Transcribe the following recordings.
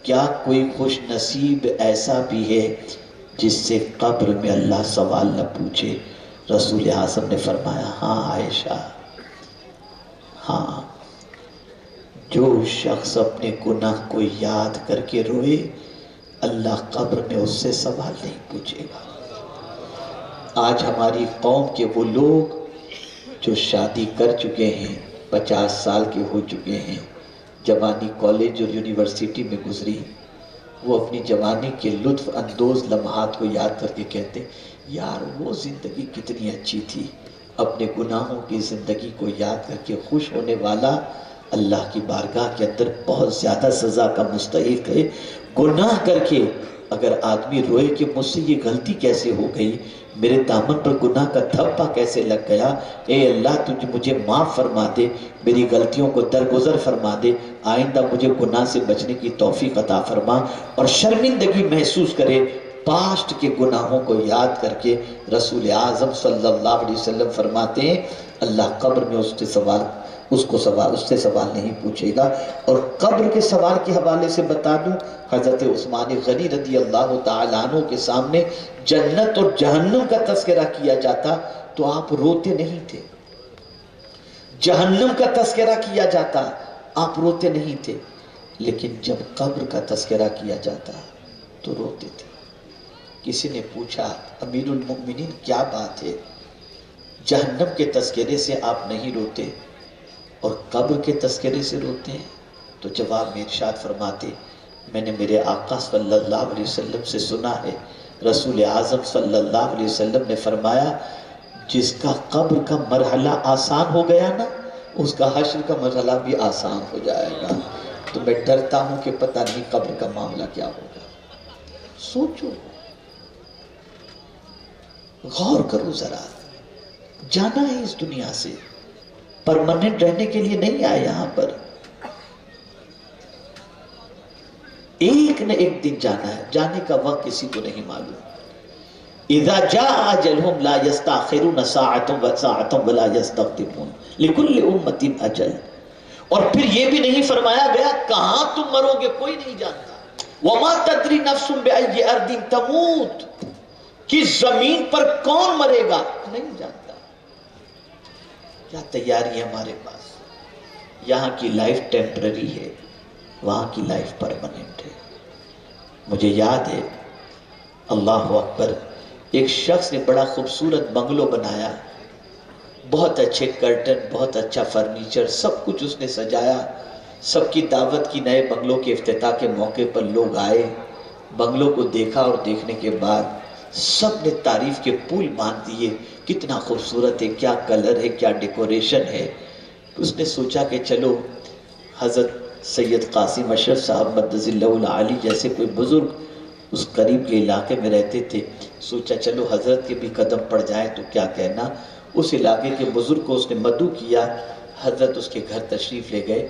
کیا کوئی خوش نصیب ایسا بھی ہے جس سے قبر میں اللہ سوال نہ پوچھے؟ رسول اعظم نے فرمایا ہاں عائشہ، ہاں، جو شخص اپنے گناہ کو یاد کر کے روئے اللہ قبر میں اس سے سوال نہیں پوچھے گا۔ آج ہماری قوم کے وہ لوگ جو شادی کر چکے ہیں، 50 سال کے ہو چکے ہیں، جوانی کالج اور یونیورسٹی میں گزری، وہ اپنی جوانی کے لطف اندوز لمحات کو یاد کر کے کہتے ہیں یار وہ زندگی کتنی اچھی تھی۔ اپنے گناہوں کی زندگی کو یاد کر کے خوش ہونے والا اللہ کی بارگاہ کے اندر بہت زیادہ سزا کا مستحق ہے۔ گناہ کر کے اگر آدمی روئے کہ مجھ سے یہ غلطی کیسے ہو گئی، میرے دامن پر گناہ کا دھبا کیسے لگ گیا، اے اللہ تجھے مجھے معاف فرما دے، میری غلطیوں کو درگزر فرما دے، آئندہ مجھے گناہ سے بچنے کی توفیق عطا فرما، اور شرمندگی محسوس کرے پاسٹ کے گناہوں کو یاد کر کے، رسول اعظم صلی اللہ علیہ وسلم فرماتے ہیں اللہ قبر میں اس سے سوال نہیں پوچھے گا۔ اور قبر کے سوال کے حوالے سے بتا دوں، حضرت عثمان غنی رضی اللہ تعالیٰ عنہ کے سامنے جنت اور جہنم کا تذکرہ کیا جاتا تو آپ روتے نہیں تھے، جہنم کا تذکرہ کیا جاتا آپ روتے نہیں تھے، لیکن جب قبر کا تذکرہ کیا جاتا تو روتے تھے۔ کسی نے پوچھا امیر المؤمنین کیا بات ہے، جہنم کے تذکرے سے آپ نہیں روتے اور قبر کے تذکرے سے روتے ہیں؟ تو جواب میں ارشاد فرماتے میں نے میرے آقا صلی اللہ علیہ وسلم سے سنا ہے، رسول اعظم صلی اللہ علیہ وسلم نے فرمایا جس کا قبر کا مرحلہ آسان ہو گیا نا اس کا حشر کا مرحلہ بھی آسان ہو جائے گا۔ تو میں ڈرتا ہوں کہ پتہ نہیں قبر کا معاملہ کیا ہوگا۔ سوچو، غور کرو ذرا، جانا ہے اس دنیا سے، پرماننٹ رہنے کے لیے نہیں آئے یہاں پر، ایک نہ ایک دن جانا ہے، جانے کا وقت کسی کو نہیں معلوم۔ اذا جاء اجلهم لا يستاخرون ساعة وساعة ولا يستقدمون لكل امة اجل۔ اور پھر یہ بھی نہیں فرمایا گیا کہاں تم مرو گے کوئی نہیں جانتا، وما تدری نفس بأي ارض تموت، کس زمین پر کون مرے گا نہیں جانتا۔ کیا تیاری ہے ہمارے پاس؟ یہاں کی لائف ٹیمپرری ہے، وہاں کی لائف پرماننٹ ہے۔ مجھے یاد ہے اللہ اکبر، ایک شخص نے بڑا خوبصورت بنگلو بنایا، بہت اچھے کرٹن، بہت اچھا فرنیچر، سب کچھ اس نے سجایا، سب کی دعوت کی، نئے بنگلو کے افتتاح کے موقع پر لوگ آئے، بنگلو کو دیکھا اور دیکھنے کے بعد سب نے تعریف کے پھول باندھ دیے، کتنا خوبصورت ہے، کیا کلر ہے، کیا ڈیکوریشن ہے۔ اس نے سوچا کہ چلو حضرت سید قاسم اشرف صاحب مدظ اللہ العالی جیسے کوئی بزرگ اس قریب کے علاقے میں رہتے تھے، سوچا چلو حضرت کے بھی قدم پڑ جائیں تو کیا کہنا۔ اس علاقے کے بزرگ کو اس نے مدعو کیا، حضرت اس کے گھر تشریف لے گئے،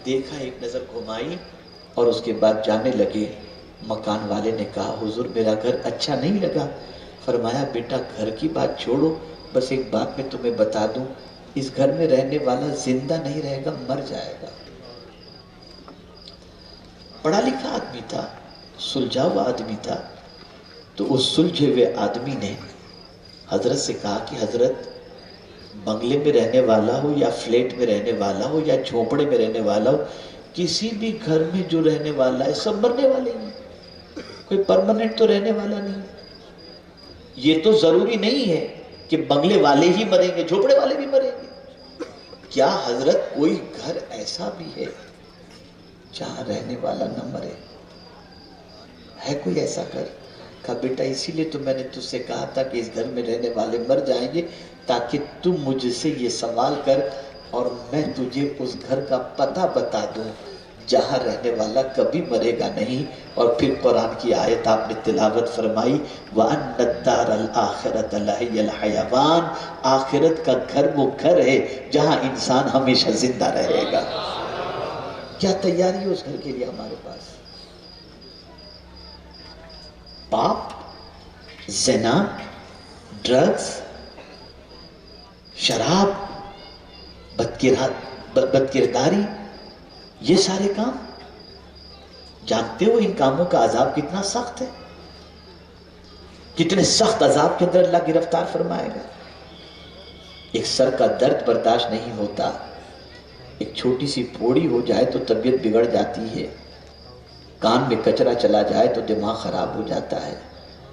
دیکھا، ایک نظر گھمائی اور اس کے بعد جانے لگے۔ مکان والے نے کہا حضور میرا گھر اچھا نہیں لگا۔ فرمایا بیٹا گھر کی بات چھوڑو، بس ایک بات میں تمہیں بتا دوں، اس گھر میں رہنے والا زندہ نہیں رہے گا، مر جائے گا۔ پڑھا لکھا آدمی تھا، سلجھا ہوا آدمی تھا، تو اس سلجھے ہوئے آدمی نے حضرت سے کہا کہ حضرت بنگلے میں رہنے والا ہو یا فلیٹ میں رہنے والا ہو یا جھونپڑے میں رہنے والا ہو، کسی بھی گھر میں جو رہنے والا ہے سب مرنے والے ہیں، کوئی پرماننٹ تو رہنے والا نہیں۔ یہ تو ضروری نہیں ہے کہ بنگلے والے ہی مریں گے، جھونپڑے والے بھی مریں گے۔ کیا حضرت کوئی گھر ایسا بھی ہے جہاں رہنے والا نہ مرے؟ ہے کوئی ایسا گھر؟ کہا بیٹا اسی لیے تو میں نے تجھ سے کہا تھا کہ اس گھر میں رہنے والے مر جائیں گے، تاکہ تم مجھ سے یہ سوال کر اور میں تجھے اس گھر کا پتہ بتا دوں جہاں رہنے والا کبھی مرے گا نہیں۔ اور پھر قرآن کی آیت آپ نے تلاوت فرمائی وَأَنَّ الدَّارَ الْآخِرَةَ لَهِيَ الْحَيَوَانُ، آخرت کا گھر وہ گھر ہے جہاں انسان ہمیشہ زندہ رہے گا۔ کیا تیاری ہے اس گھر کے لیے ہمارے پاس؟ پاپ، زنا، ڈرگز، شراب، بدکرداری، یہ سارے کام جانتے ہو ان کاموں کا عذاب کتنا سخت ہے؟ کتنے سخت عذاب کے اندر اللہ گرفتار فرمائے گا. ایک سر کا درد برداشت نہیں ہوتا، ایک چھوٹی سی پھوڑی ہو جائے تو طبیعت بگڑ جاتی ہے، کان میں کچرا چلا جائے تو دماغ خراب ہو جاتا ہے،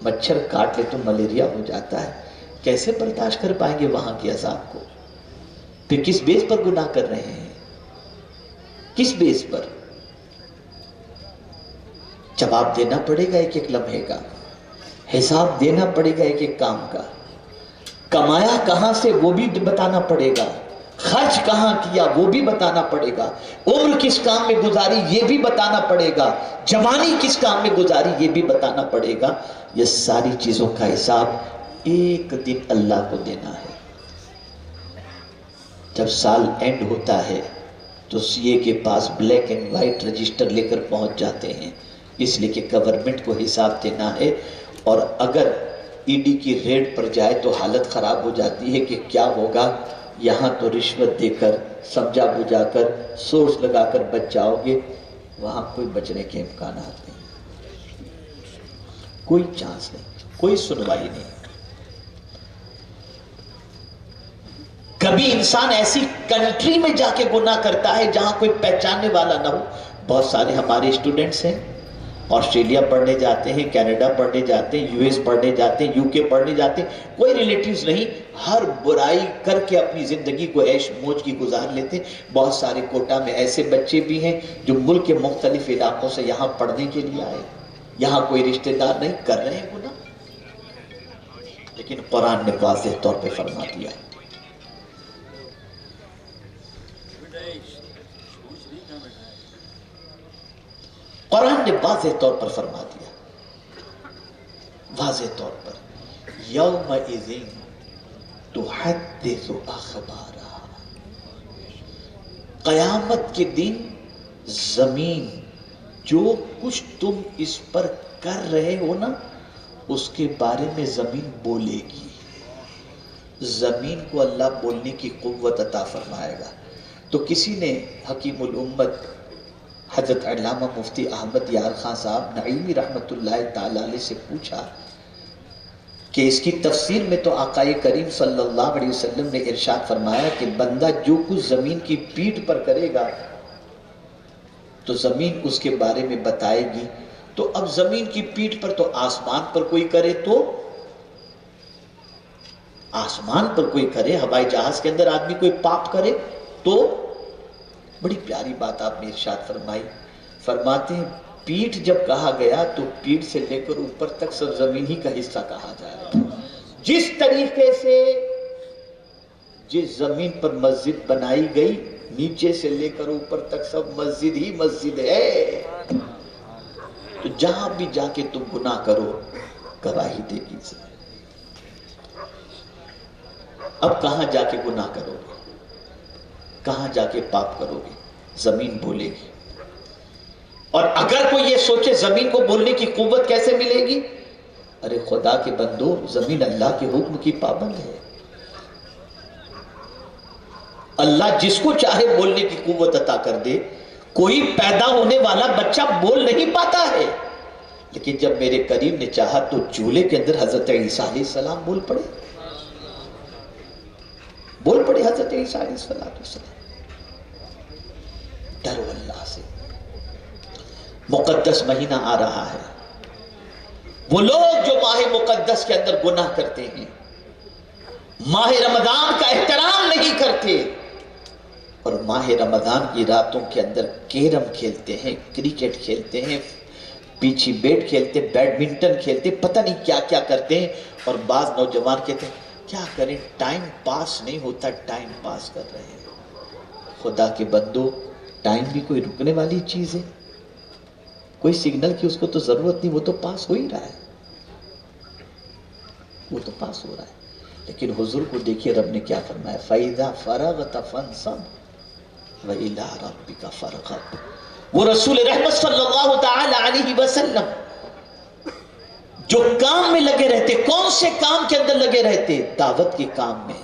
مچھر کاٹ لے تو ملیریا ہو جاتا ہے. کیسے برداشت کر پائیں گے وہاں کے عذاب کو؟ پھر کس بیس پر گناہ کر رہے ہیں؟ کس بیس پر؟ جواب دینا پڑے گا ایک ایک لمحے کا، حساب دینا پڑے گا ایک ایک کام کا. کمایا کہاں سے وہ بھی بتانا پڑے گا، خرچ کہاں کیا وہ بھی بتانا پڑے گا، عمر کس کام میں گزاری یہ بھی بتانا پڑے گا، جوانی کس کام میں گزاری یہ بھی بتانا پڑے گا. یہ ساری چیزوں کا حساب ایک دن اللہ کو دینا ہے. جب سال اینڈ ہوتا ہے تو سی اے کے پاس بلیک اینڈ وائٹ رجسٹر لے کر پہنچ جاتے ہیں، اس لیے کہ گورنمنٹ کو حساب دینا ہے. اور اگر ای ڈی کی ریڈ پر جائے تو حالت خراب ہو جاتی ہے کہ کیا ہوگا. یہاں تو رشوت دے کر سمجھا بجھا کر سورس لگا کر بچ جاؤ گے، وہاں کوئی بچنے کے امکانات نہیں، کوئی چانس نہیں، کوئی سنوائی نہیں. کبھی انسان ایسی کنٹری میں جا کے گناہ کرتا ہے جہاں کوئی پہچاننے والا نہ ہو. بہت سارے ہمارے اسٹوڈنٹس ہیں، آسٹریلیا پڑھنے جاتے ہیں، کینیڈا پڑھنے جاتے ہیں، یو ایس پڑھنے جاتے ہیں، یو کے پڑھنے جاتے ہیں، کوئی ریلیٹیوز نہیں، ہر برائی کر کے اپنی زندگی کو عیش موج کی گزار لیتے ہیں. بہت سارے کوٹا میں ایسے بچے بھی ہیں جو ملک کے مختلف علاقوں سے یہاں پڑھنے کے لیے آئے، یہاں کوئی رشتہ دار نہیں، کر رہے ہیں گناہ. لیکن قرآن نے واضح طور پہ فرما دیا، قرآن نے واضح طور پر فرما دیا، واضح طور پر، یومئذ تحدث اخبارہا. قیامت کے دن زمین جو کچھ تم اس پر کر رہے ہو نا اس کے بارے میں زمین بولے گی. زمین کو اللہ بولنے کی قوت عطا فرمائے گا. تو کسی نے حکیم الامت حضرت علامہ مفتی احمد یار خان صاحب نعیمی رحمت اللہ تعالی علیہ سے پوچھا کہ اس کی تفسیر میں تو آقا کریم صلی اللہ علیہ وسلم نے ارشاد فرمایا کہ بندہ جو کچھ زمین کی پیٹھ پر کرے گا تو زمین اس کے بارے میں بتائے گی. تو اب زمین کی پیٹھ پر تو آسمان پر کوئی کرے تو آسمان پر کوئی کرے، ہوائی جہاز کے اندر آدمی کوئی پاپ کرے تو. بڑی پیاری بات آپ نے ارشاد فرمائی. فرماتے ہیں پیٹھ جب کہا گیا تو پیٹھ سے لے کر اوپر تک سب زمین ہی کا حصہ کہا جائے گا. جس طریقے سے جس زمین پر مسجد بنائی گئی نیچے سے لے کر اوپر تک سب مسجد ہی مسجد ہے. تو جہاں بھی جا کے تم گناہ کرو گواہی دے گی. اب کہاں جا کے گناہ کرو گے، کہاں جا کے پاپ کرو گے؟ زمین بولے گی. اور اگر کوئی یہ سوچے زمین کو بولنے کی قوت کیسے ملے گی، ارے خدا کے بندو زمین اللہ کے حکم کی پابند ہے. اللہ جس کو چاہے بولنے کی قوت عطا کر دے. کوئی پیدا ہونے والا بچہ بول نہیں پاتا ہے، لیکن جب میرے کریم نے چاہا تو چولہے کے اندر حضرت عیسیٰ علیہ السلام بول پڑے، بول پڑے حضرت عیسیٰ علیہ السلام. ڈرو اللہ سے. مقدس مہینہ آ رہا ہے. وہ لوگ جو ماہ مقدس کے اندر گناہ کرتے ہیں، ماہ رمضان کا احترام نہیں کرتے اور ماہ رمضان کی راتوں کے اندر کیرم کھیلتے ہیں، کرکٹ کھیلتے ہیں، پیچھے بیٹ کھیلتے، بیڈمنٹن کھیلتے، پتہ نہیں کیا کیا کرتے ہیں. اور بعض نوجوان کہتے ہیں کیا کریں ٹائم پاس نہیں ہوتا، ٹائم پاس کر رہے ہیں. خدا کے بندو ٹائم بھی کوئی رکنے والی چیز ہے؟ کوئی سگنل کی اس کو تو ضرورت نہیں، وہ تو پاس ہو ہی رہا ہے، وہ تو پاس ہو رہا ہے. لیکن حضور کو دیکھیے رب نے کیا فرمایا، فَإِذَا فَرَغْتَ فَانْصَبْ وَإِلَىٰ رَبِّكَ فَارْغَب. وہ رسول رحمت صلی اللہ تعالی علیہ وسلم جو کام میں لگے رہتے، کون سے کام کے اندر لگے رہتے؟ دعوت کے کام میں،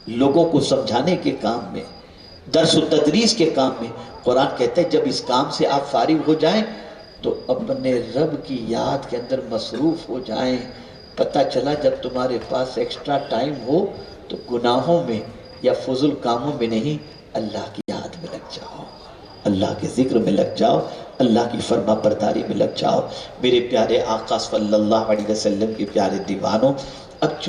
لوگوں کو سمجھانے کے کام میں، درس و تدریس کے کام میں. قرآن کہتا ہے جب اس کام سے آپ فارغ ہو جائیں تو اپنے رب کی یاد کے اندر مصروف ہو جائیں. پتہ چلا جب تمہارے پاس ایکسٹرا ٹائم ہو تو گناہوں میں یا فضول کاموں میں نہیں، اللہ کی یاد میں لگ جاؤ، اللہ کے ذکر میں لگ جاؤ، اللہ کی فرما برداری میں لگ جاؤ. میرے پیارے آقا صلی اللہ علیہ وسلم کے پیارے دیوانوں، اب